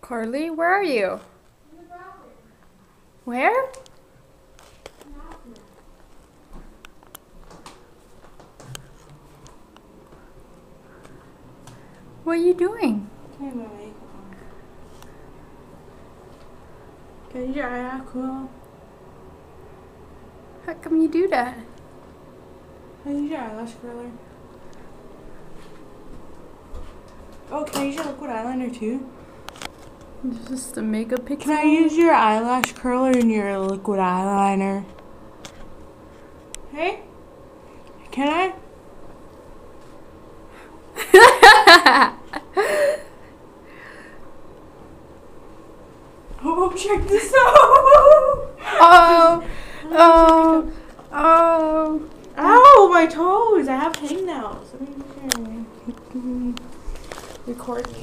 Carly, where are you? In the bathroom. Where? Bathroom. What are you doing? Putting my makeup on. Can I use your eyelash curler? How come you do that? Can I use your eyelash curler? Oh, can I use your liquid eyeliner too? This is the makeup pixel. Can I use your eyelash curler and your liquid eyeliner? Hey? Can I? Oh, check this out! Oh, oh, oh. Ow, my toes! I have hangnails. Record me.